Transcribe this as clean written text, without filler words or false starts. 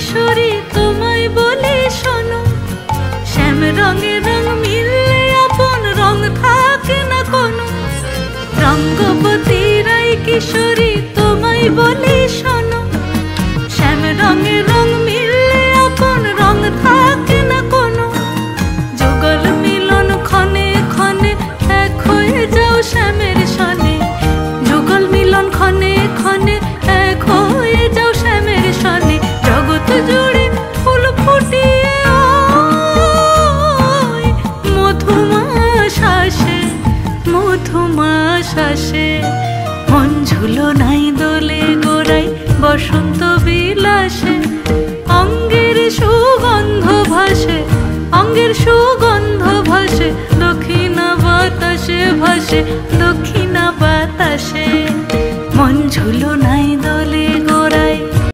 কিশোরী তোমায় বলি শোনো, শ্যাম রঙে রং মিললে আপন রং থাকে না কোনো। রঙ্গবতী রাই কিশোরী তোমায় বলি শোনো, শ্যাম রঙে রং মিললে আপন রং থাকে না কোনো। যুগল মিলন ক্ষণে ক্ষণে এক হয়ে যাও শ্যামের সনে, যুগল মিলন ক্ষণে ক্ষণে এক হয়ে যাও শ্যামের সনে। জগৎ জুড়ে ফুল ফুটিয়ে মধুমাস আসে, মধুমাস আসে। মন ঝুলো নাই দোলে গোড়াই বসন্ত